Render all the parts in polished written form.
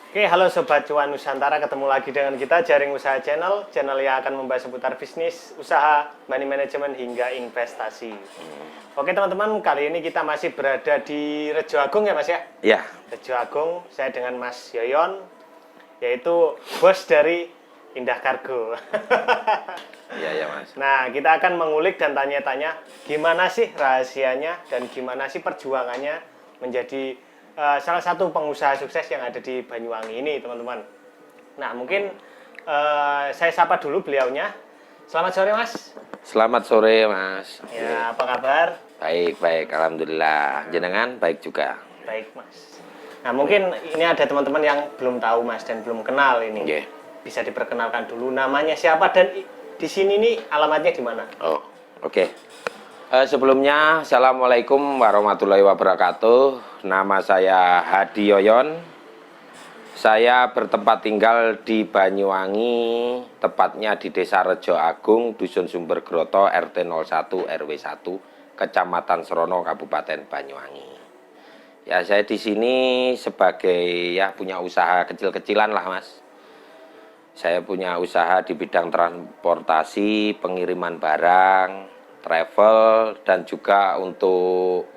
Oke, halo Sobat Cuan Nusantara, ketemu lagi dengan kita Jaring Usaha channel yang akan membahas seputar bisnis, usaha, money management, hingga investasi. Oke teman-teman, kali ini kita masih berada di Rejo Agung ya Mas ya? Ya, Rejo Agung, saya dengan Mas Yoyon, yaitu bos dari Indah Cargo. ya Mas. Nah, kita akan mengulik dan tanya-tanya gimana sih rahasianya dan gimana sih perjuangannya menjadi salah satu pengusaha sukses yang ada di Banyuwangi ini, teman-teman. Nah, mungkin saya sapa dulu beliaunya. Selamat sore, Mas. Selamat sore, Mas. Ya, apa kabar? Baik, alhamdulillah. Jenengan baik juga. Baik, Mas. Nah, mungkin ini ada teman-teman yang belum tahu, Mas, dan belum kenal ini. Nggih. Bisa diperkenalkan dulu namanya siapa dan di sini nih alamatnya di mana? Oh, oke. Sebelumnya, Assalamualaikum warahmatullahi wabarakatuh. Nama saya Hadi Yoyon. Saya bertempat tinggal di Banyuwangi, tepatnya di Desa Rejo Agung, Dusun Sumber Groto, RT 01 RW 1, Kecamatan Serono, Kabupaten Banyuwangi. Ya, saya di sini sebagai punya usaha kecil-kecilan lah, Mas. Saya punya usaha di bidang transportasi, pengiriman barang, travel, dan juga untuk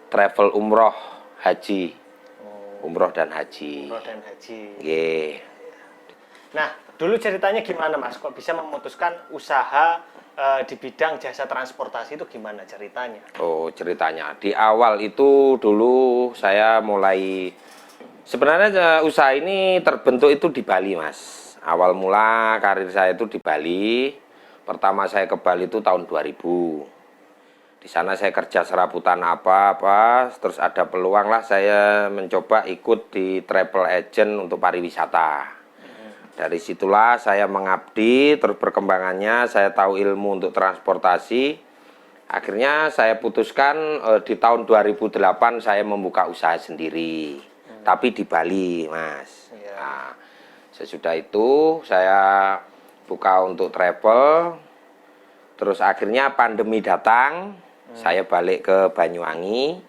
travel umroh, haji. Umroh dan haji. Umroh dan haji. Nggih. Nah, dulu ceritanya gimana Mas? Kok bisa memutuskan usaha di bidang jasa transportasi itu gimana ceritanya? Oh, ceritanya. Di awal itu dulu saya mulai, sebenarnya usaha ini terbentuk itu di Bali, Mas. Awal mula karir saya itu di Bali. Pertama saya ke Bali itu tahun 2000. Di sana saya kerja serabutan apa-apa, terus ada peluang lah saya mencoba ikut di travel agent untuk pariwisata. Dari situlah saya mengabdi, terus perkembangannya saya tahu ilmu untuk transportasi. Akhirnya saya putuskan di tahun 2008 saya membuka usaha sendiri, tapi di Bali, Mas. Nah, sesudah itu saya buka untuk travel, terus akhirnya pandemi datang, saya balik ke Banyuwangi,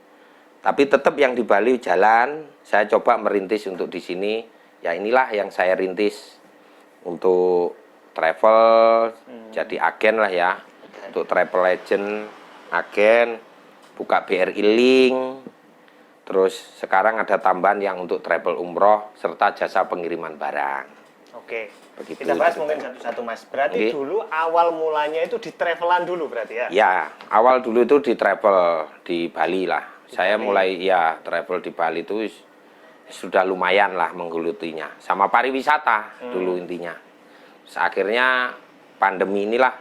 tapi tetap yang di Bali jalan. Saya coba merintis untuk di sini, ya inilah yang saya rintis untuk travel, jadi agen lah ya, untuk travel agent, agen, buka BRI Link, terus sekarang ada tambahan yang untuk travel umroh serta jasa pengiriman barang. Oke. Begitu Kita bahas ceritanya. mungkin satu-satu Mas. Berarti dulu awal mulanya itu di travelan dulu berarti ya? Ya, awal dulu itu di travel di Bali lah. Saya Bali. mulai travel di Bali itu sudah lumayan lah menggelutinya. Sama pariwisata dulu intinya. Terus akhirnya pandemi inilah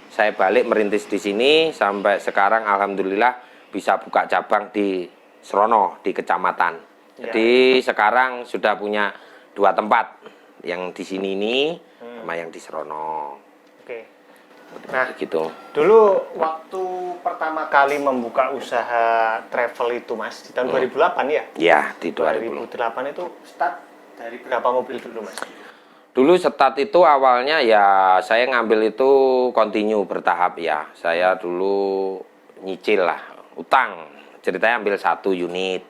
saya balik merintis di sini sampai sekarang alhamdulillah bisa buka cabang di Serono di kecamatan. Jadi sekarang sudah punya 2 tempat, yang di sini ini sama yang di Serono. Oke. Nah, Gitu. dulu waktu pertama kali membuka usaha travel itu Mas, di tahun 2008 ya? Ya, di 2000. 2008 itu start dari berapa mobil dulu Mas? Dulu start itu awalnya ya saya ngambil itu continue bertahap ya. Saya dulu nyicil lah, utang. Ceritanya ambil 1 unit.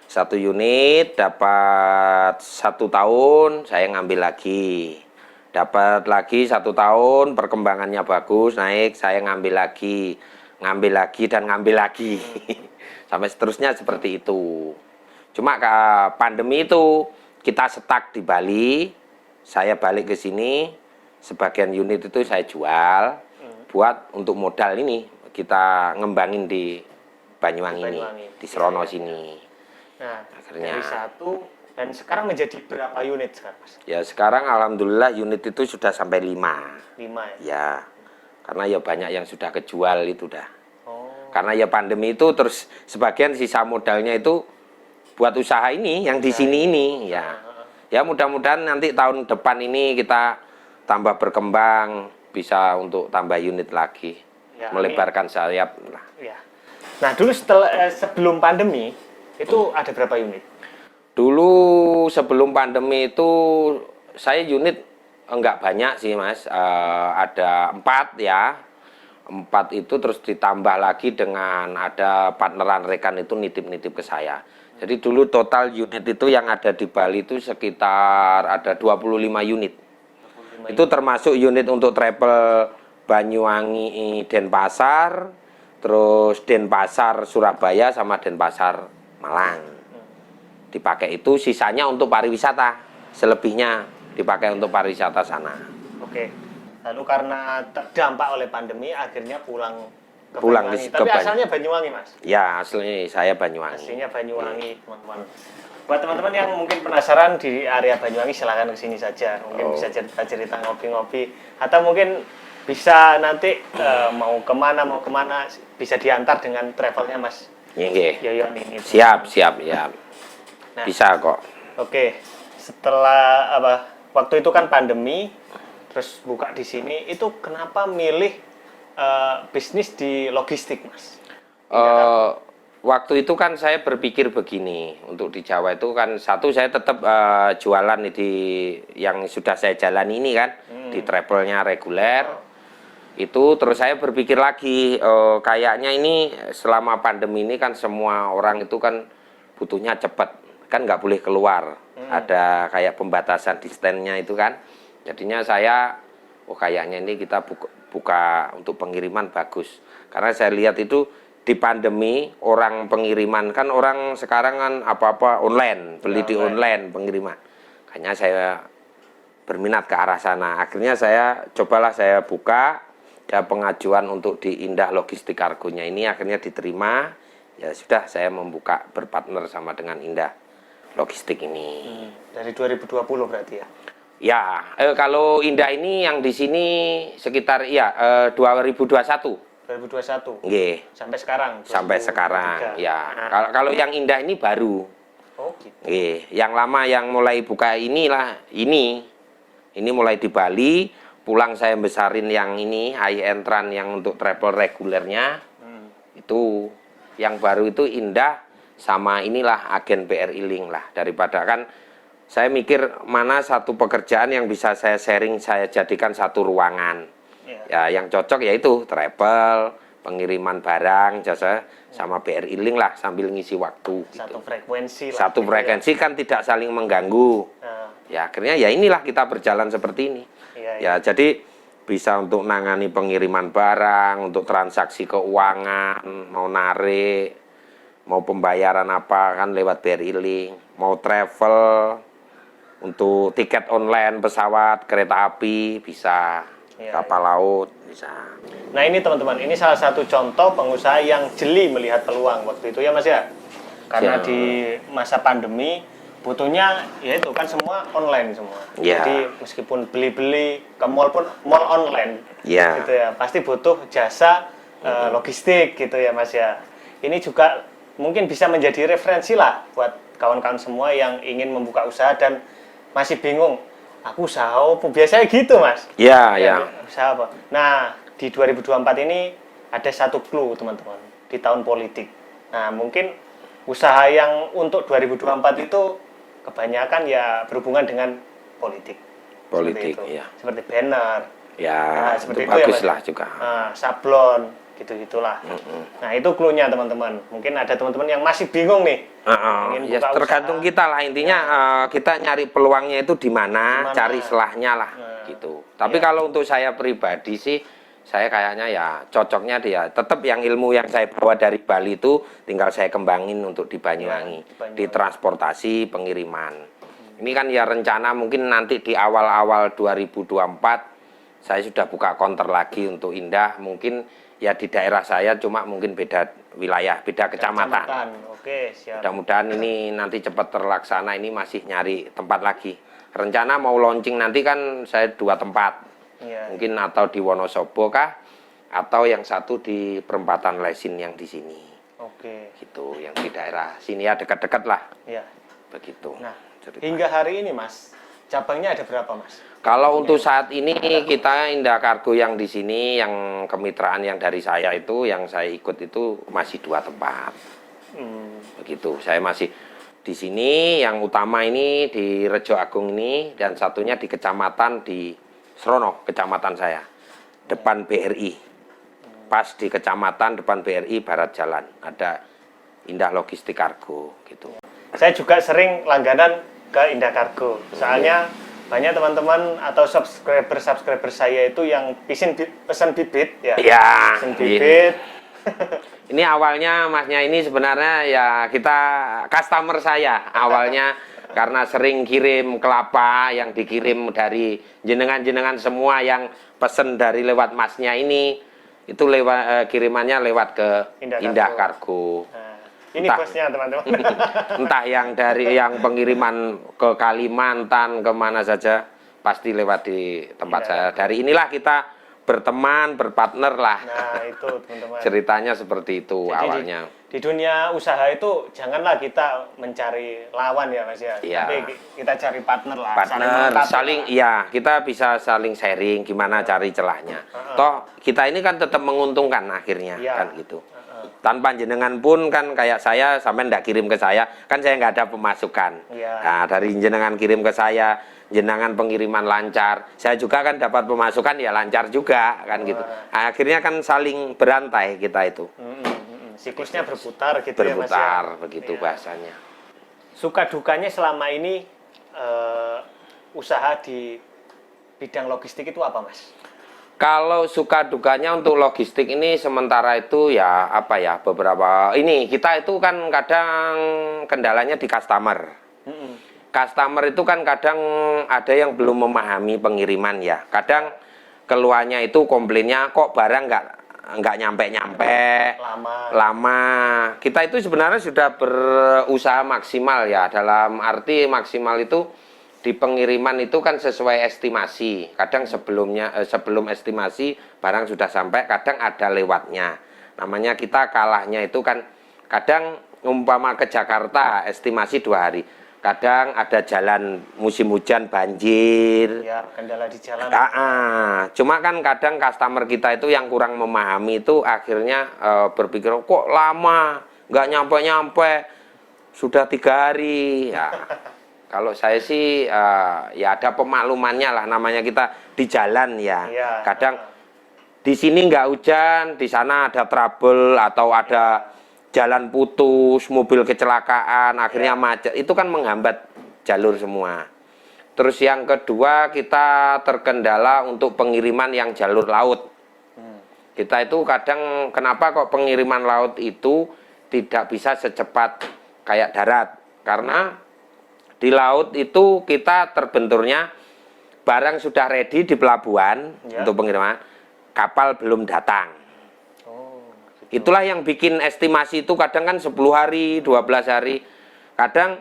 1 unit dapat 1 tahun, saya ngambil lagi. Dapat lagi 1 tahun, perkembangannya bagus, naik, saya ngambil lagi dan ngambil lagi. Sampai seterusnya seperti itu. Cuma ke pandemi itu kita stuck di Bali, saya balik ke sini, sebagian unit itu saya jual buat untuk modal ini kita ngembangin di Banyuwangi ini, di Serono sini. Nah, Akhirnya. dari 1 dan sekarang menjadi berapa unit sekarang Mas? Ya sekarang alhamdulillah unit itu sudah sampai 5. 5 ya? Ya, karena ya banyak yang sudah kejual itu dah. Oh, Karena ya pandemi itu terus sebagian sisa modalnya itu buat usaha ini yang di sini ini ya. Ya mudah-mudahan nanti tahun depan ini kita tambah berkembang, bisa untuk tambah unit lagi, ya, melebarkan sayap lah. ya. Nah, dulu sebelum pandemi itu ada berapa unit? Dulu sebelum pandemi itu saya unit enggak banyak sih Mas, ada 4 ya. 4 itu terus ditambah lagi dengan ada partneran rekan itu nitip-nitip ke saya. Jadi dulu total unit itu yang ada di Bali itu sekitar ada 25 unit. 25 Itu termasuk unit untuk travel Banyuwangi Denpasar, terus Denpasar Surabaya sama Denpasar Malang. Dipakai itu sisanya untuk pariwisata, selebihnya dipakai untuk pariwisata sana. Oke. Lalu karena terdampak oleh pandemi akhirnya pulang ke Pulang Banyuwangi. ke Tapi asalnya Banyuwangi, Mas. Ya, aslinya saya Banyuwangi. Aslinya Banyuwangi, teman-teman. Buat teman-teman yang mungkin penasaran di area Banyuwangi, silahkan ke sini saja. Mungkin bisa cerita-cerita ngopi-ngopi, atau mungkin bisa nanti mau kemana, bisa diantar dengan travelnya Mas Nggih. Yoyon ini. Siap, ya. Nah, Bisa kok. oke. Setelah waktu itu kan pandemi, terus buka di sini, itu kenapa milih bisnis di logistik, Mas? Waktu itu kan saya berpikir begini, untuk di Jawa itu kan satu saya tetap jualan di yang sudah saya jalani ini kan, di travelnya reguler. Itu terus saya berpikir lagi, kayaknya ini selama pandemi ini kan semua orang itu kan butuhnya cepat, kan nggak boleh keluar, ada kayak pembatasan distance-nya itu kan. Jadinya saya, kayaknya ini kita buka untuk pengiriman bagus, karena saya lihat itu di pandemi orang pengiriman kan orang sekarang kan apa-apa online, beli di online pengiriman. Kayaknya saya berminat ke arah sana. Akhirnya saya cobalah saya buka ya pengajuan untuk di Indah Logistik Kargonya ini akhirnya diterima. Ya sudah saya membuka berpartner sama dengan Indah Logistik ini. Dari 2020 berarti ya? Ya, kalau Indah ini yang di sini sekitar 2021. 2021. Nggih. Sampai sekarang. Sampai 2023. sekarang. Ya. Nah. Kalau yang Indah ini baru. Oh gitu. Nggih. Yang lama yang mulai buka inilah ini. Ini mulai di Bali. Pulang saya besarin yang ini high entran yang untuk travel regulernya. Itu yang baru itu Indah sama inilah agen BRI Link lah, daripada kan saya mikir mana satu pekerjaan yang bisa saya sharing, saya jadikan satu ruangan. Ya yang cocok yaitu travel, pengiriman barang, jasa sama BRI Link lah sambil ngisi waktu. Satu frekuensi lah. Satu gitu frekuensi ya. kan tidak saling mengganggu. Ya akhirnya ya inilah kita berjalan seperti ini. Ya jadi bisa untuk nangani pengiriman barang, untuk transaksi keuangan, mau narik, mau pembayaran apa kan lewat BRI Link, mau travel, untuk tiket online pesawat, kereta api bisa, kapal laut bisa. Nah ini teman-teman, ini salah satu contoh pengusaha yang jeli melihat peluang waktu itu ya Mas ya. Karena di masa pandemi butuhnya ya itu kan semua online semua. Jadi meskipun beli-beli ke mall pun mall online. Gitu ya. Pasti butuh jasa logistik gitu ya Mas ya. Ini juga mungkin bisa menjadi referensi lah buat kawan-kawan semua yang ingin membuka usaha dan masih bingung. Aku usaha apa? Biasanya gitu Mas. Iya. Usaha apa? Nah di 2024 ini ada satu clue teman-teman di tahun politik. Nah mungkin usaha yang untuk 2024 itu kebanyakan ya berhubungan dengan politik. Politik, seperti ya. Seperti banner. Ya, nah, seperti itu bagus ya, lah juga. Sablon, gitu-gitulah. Nah itu clue-nya teman-teman. Mungkin ada teman-teman yang masih bingung nih. Ya tergantung usaha. Kita lah intinya kita nyari peluangnya itu di mana, cari selahnya lah, gitu. Tapi kalau untuk saya pribadi sih, saya kayaknya ya cocoknya dia tetap yang ilmu yang saya bawa dari Bali itu tinggal saya kembangin untuk di Banyuwangi, di transportasi pengiriman. Ini kan ya rencana mungkin nanti di awal-awal 2024 saya sudah buka counter lagi untuk Indah, mungkin ya di daerah saya cuma mungkin beda wilayah, beda kecamatan. Oke, siap. Mudah-mudahan ini nanti cepat terlaksana, ini masih nyari tempat lagi. Rencana mau launching nanti kan saya 2 tempat. Mungkin atau di Wonosobo kah, atau yang satu di perempatan Lesin yang di sini. Oke. Gitu, yang di daerah sini ya dekat-dekat lah. Iya. Begitu. Nah, hingga hari ini Mas, cabangnya ada berapa Mas? Kalau untuk saat ini kita Indah Kargo yang di sini, yang kemitraan yang dari saya itu, yang saya ikut itu masih 2 tempat. Begitu, saya masih di sini, yang utama ini di Rejo Agung ini, dan satunya di kecamatan di Srono, kecamatan saya, depan BRI. Pas di kecamatan depan BRI Barat Jalan, ada ya. Indah Logistik Kargo gitu. Saya juga sering langganan ke Indah Kargo. Soalnya banyak teman-teman atau subscriber saya itu yang pesan bibit ya. Iya. Pesan bibit. Ini awalnya Masnya ini sebenarnya ya kita customer saya awalnya karena sering kirim kelapa yang dikirim dari jenengan-jenengan semua yang pesen dari lewat Masnya ini itu lewat kirimannya lewat ke Indah Kargo. Nah, ini bosnya teman-teman. Entah yang dari yang pengiriman ke Kalimantan kemana saja pasti lewat di tempat saya. Dari inilah kita berteman, berpartner lah. Nah, itu teman-teman. Ceritanya seperti itu. Jadi awalnya. Di dunia usaha itu janganlah kita mencari lawan ya Mas ya. Iya. Tapi kita cari partner lah. Partner, saling iya, kita bisa saling sharing gimana cari celahnya. Toh kita ini kan tetap menguntungkan akhirnya kan gitu. Tanpa jenengan pun kan kayak saya sampai ndak kirim ke saya, kan saya nggak ada pemasukan. Nah, dari jenengan kirim ke saya, jenengan pengiriman lancar, saya juga kan dapat pemasukan ya lancar juga kan gitu. Nah, akhirnya kan saling berantai kita itu. Siklusnya berputar gitu berputar, ya Mas ya. Berputar begitu bahasanya. Suka dukanya selama ini usaha di bidang logistik itu apa Mas? Kalau suka dukanya untuk logistik ini sementara itu ya apa ya beberapa ini kita itu kan kadang kendalanya di customer. Customer itu kan kadang ada yang belum memahami pengiriman ya. Kadang keluarnya itu komplainnya kok barang nggak nyampe lama. Kita itu sebenarnya sudah berusaha maksimal ya, dalam arti maksimal itu di pengiriman itu kan sesuai estimasi. Kadang sebelum estimasi barang sudah sampai, kadang ada lewatnya. Namanya kita kalahnya itu kan kadang umpama ke Jakarta estimasi 2 hari. Kadang ada jalan musim hujan banjir. Ya, kendala di jalan. Cuma kan kadang customer kita itu yang kurang memahami itu akhirnya berpikir kok lama, nggak nyampe-nyampe, sudah 3 hari. Ya. Kalau saya sih ya ada pemaklumannya lah, namanya kita di jalan ya. Kadang di sini nggak hujan, di sana ada trouble atau ada jalan putus, mobil kecelakaan, akhirnya macet. Itu kan menghambat jalur semua. Terus yang kedua kita terkendala untuk pengiriman yang jalur laut. Kita itu kadang kenapa kok pengiriman laut itu tidak bisa secepat kayak darat? Karena di laut itu kita terbenturnya barang sudah ready di pelabuhan untuk pengiriman, kapal belum datang. Itulah yang bikin estimasi itu kadang kan 10 hari, 12 hari. Kadang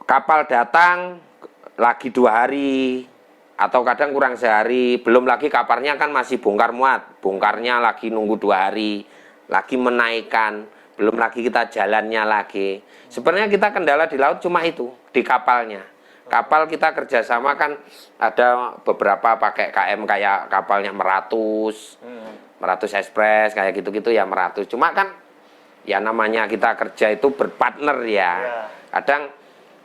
kapal datang lagi 2 hari atau kadang kurang sehari, belum lagi kapalnya kan masih bongkar muat, bongkarnya lagi nunggu 2 hari, lagi menaikkan, belum lagi kita jalannya lagi. Sebenarnya kita kendala di laut cuma itu, di kapalnya. Kapal kita kerjasama kan ada beberapa pakai KM kayak kapalnya Meratus, Meratus Express kayak gitu-gitu ya Meratus. Cuma kan ya namanya kita kerja itu berpartner ya. Kadang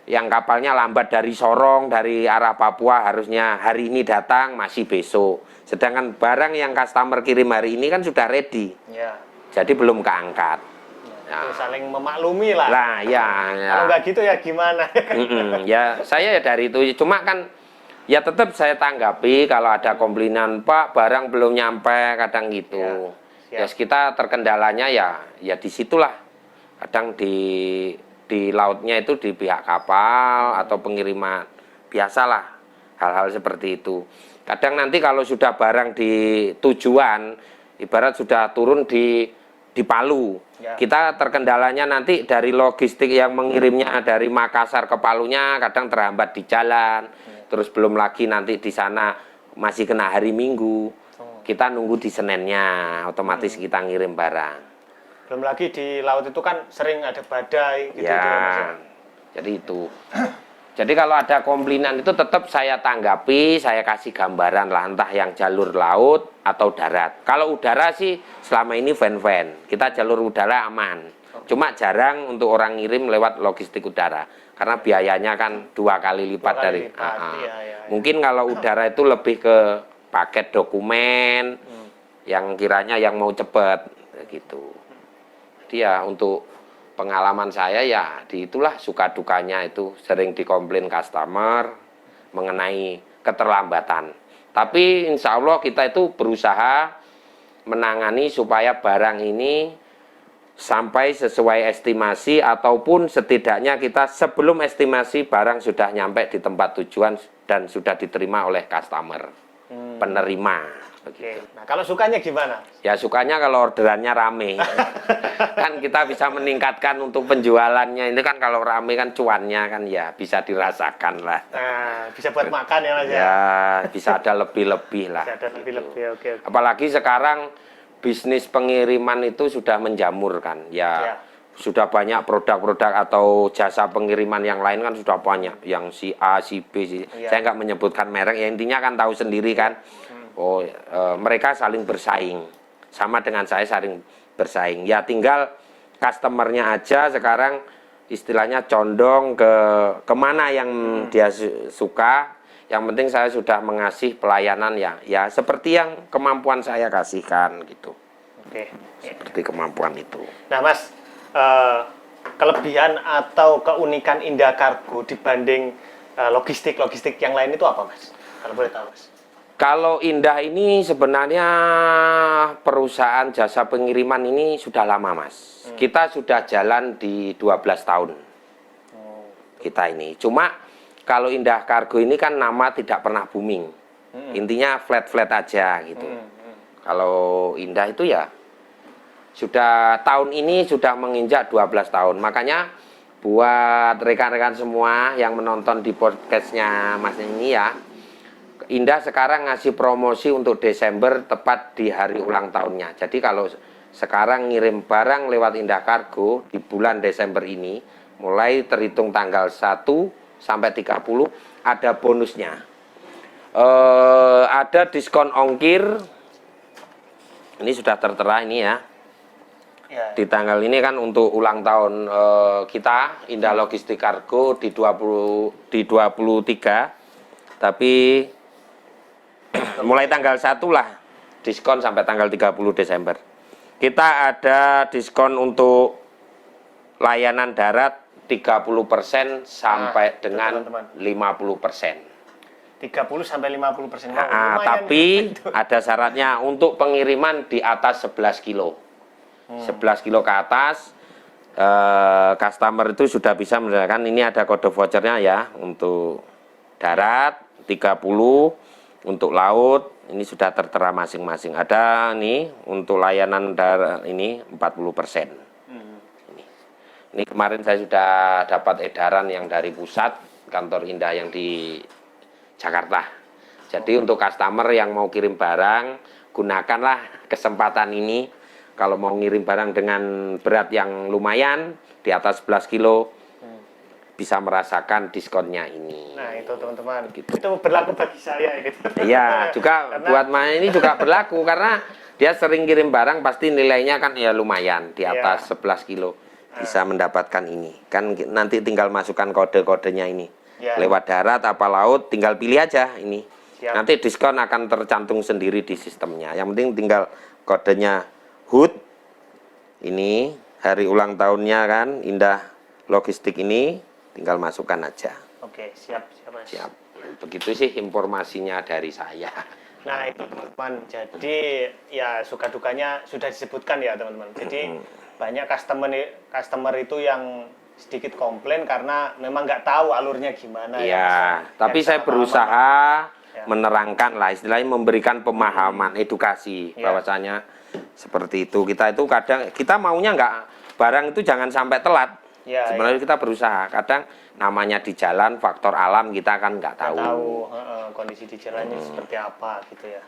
yang kapalnya lambat dari Sorong, dari arah Papua harusnya hari ini datang, masih besok. Sedangkan barang yang customer kirim hari ini kan sudah ready. Jadi belum keangkat. Saling memaklumi lah. Lah ya. Kalau nggak gitu ya gimana? Ya saya ya dari itu. Cuma kan ya tetap saya tanggapi kalau ada komplainan Pak barang belum nyampe kadang gitu. Ya kita terkendalanya ya disitulah. Kadang di lautnya itu di pihak kapal atau pengiriman biasalah hal-hal seperti itu. Kadang nanti kalau sudah barang di tujuan ibarat sudah turun di Palu. Kita terkendalanya nanti dari logistik yang mengirimnya dari Makassar ke Palunya kadang terhambat di jalan. Terus belum lagi nanti di sana masih kena hari Minggu. Kita nunggu di Seninnya, otomatis kita ngirim barang. Belum lagi di laut itu kan sering ada badai gitu. Jadi itu. Jadi kalau ada komplainan itu tetap saya tanggapi, saya kasih gambaran lah, entah yang jalur laut atau darat. Kalau udara sih selama ini fan-fan, kita jalur udara aman. Cuma jarang untuk orang ngirim lewat logistik udara, karena biayanya kan 2 kali lipat dari. Mungkin kalau udara itu lebih ke paket dokumen, yang kiranya yang mau cepat, gitu. Dia untuk pengalaman saya ya itulah suka dukanya itu sering dikomplain customer mengenai keterlambatan. Tapi insya Allah kita itu berusaha menangani supaya barang ini sampai sesuai estimasi ataupun setidaknya kita sebelum estimasi barang sudah nyampe di tempat tujuan dan sudah diterima oleh customer, penerima. Begitu. Nah, kalau sukanya gimana? Ya sukanya kalau orderannya rame. Kan kita bisa meningkatkan untuk penjualannya. Ini kan kalau rame kan cuannya kan ya bisa dirasakan lah. Nah, bisa buat makan ya Mas ya? Ya, bisa ada lebih-lebih lah. Bisa ada lebih-lebih, oke. Apalagi sekarang bisnis pengiriman itu sudah menjamur kan. Ya. Sudah banyak produk-produk atau jasa pengiriman yang lain kan sudah banyak. Yang si A, si B, saya nggak menyebutkan merek. Ya intinya kan tahu sendiri kan. Oh, mereka saling bersaing. Sama dengan saya saling bersaing. Ya tinggal customernya aja sekarang istilahnya condong ke kemana yang dia suka. Yang penting saya sudah mengasih pelayanan ya seperti yang kemampuan saya kasihkan gitu. Oke. Seperti kemampuan itu. Nah Mas, kelebihan atau keunikan Indah Cargo dibanding logistik yang lain itu apa Mas? Kalau boleh tahu Mas. Kalau Indah ini sebenarnya perusahaan jasa pengiriman ini sudah lama Mas. Kita sudah jalan di 12 tahun. Kita ini. Cuma kalau Indah Cargo ini kan nama tidak pernah booming. Intinya flat-flat aja gitu. Kalau Indah itu ya sudah tahun ini sudah menginjak 12 tahun. Makanya buat rekan-rekan semua yang menonton di podcastnya Mas ini ya, Indah sekarang ngasih promosi untuk Desember tepat di hari ulang tahunnya. Jadi kalau sekarang ngirim barang lewat Indah Cargo di bulan Desember ini, mulai terhitung tanggal 1 sampai 30 ada bonusnya. Ada diskon ongkir. Ini sudah tertera ini ya. Di tanggal ini kan untuk ulang tahun kita Indah Logistik Cargo di 23. Tapi mulai tanggal 1 lah diskon sampai tanggal 30 Desember. Kita ada diskon untuk layanan darat 30% sampai dengan 50%. 30 sampai 50%. Tapi ada syaratnya untuk pengiriman di atas 11 kilo. 11 kilo ke atas customer itu sudah bisa menggunakan, ini ada kode vouchernya ya, untuk darat 30, untuk laut ini sudah tertera masing-masing. Ada nih untuk layanan darat ini 40%. Ini kemarin saya sudah dapat edaran yang dari pusat kantor Indah yang di Jakarta. Jadi untuk customer yang mau kirim barang, gunakanlah kesempatan ini. Kalau mau ngirim barang dengan berat yang lumayan di atas 11 kilo, bisa merasakan diskonnya ini. Nah itu teman-teman, gitu. Itu berlaku bagi saya gitu. Iya, juga karena buat ini juga berlaku karena dia sering kirim barang pasti nilainya kan ya lumayan di atas 11 kilo bisa mendapatkan ini. Kan nanti tinggal masukkan kode-kodenya ini. Lewat darat apa laut tinggal pilih aja ini. Nanti diskon akan tercantum sendiri di sistemnya. Yang penting tinggal kodenya HUT. Ini hari ulang tahunnya kan Indah Logistik ini. Tinggal masukkan aja. Oke, siap Mas. Siap. Begitu sih informasinya dari saya. Nah itu teman-teman. Jadi ya suka dukanya sudah disebutkan ya teman-teman. Jadi banyak customer itu yang sedikit komplain karena memang nggak tahu alurnya gimana. Ya, tapi saya berusaha menerangkan lah, istilahnya memberikan pemahaman, edukasi bahwasanya seperti itu. Kita itu kadang kita maunya nggak barang itu jangan sampai telat. Sebenarnya kita berusaha, kadang namanya di jalan faktor alam kita kan nggak tahu. Kondisi di jalannya seperti apa gitu ya.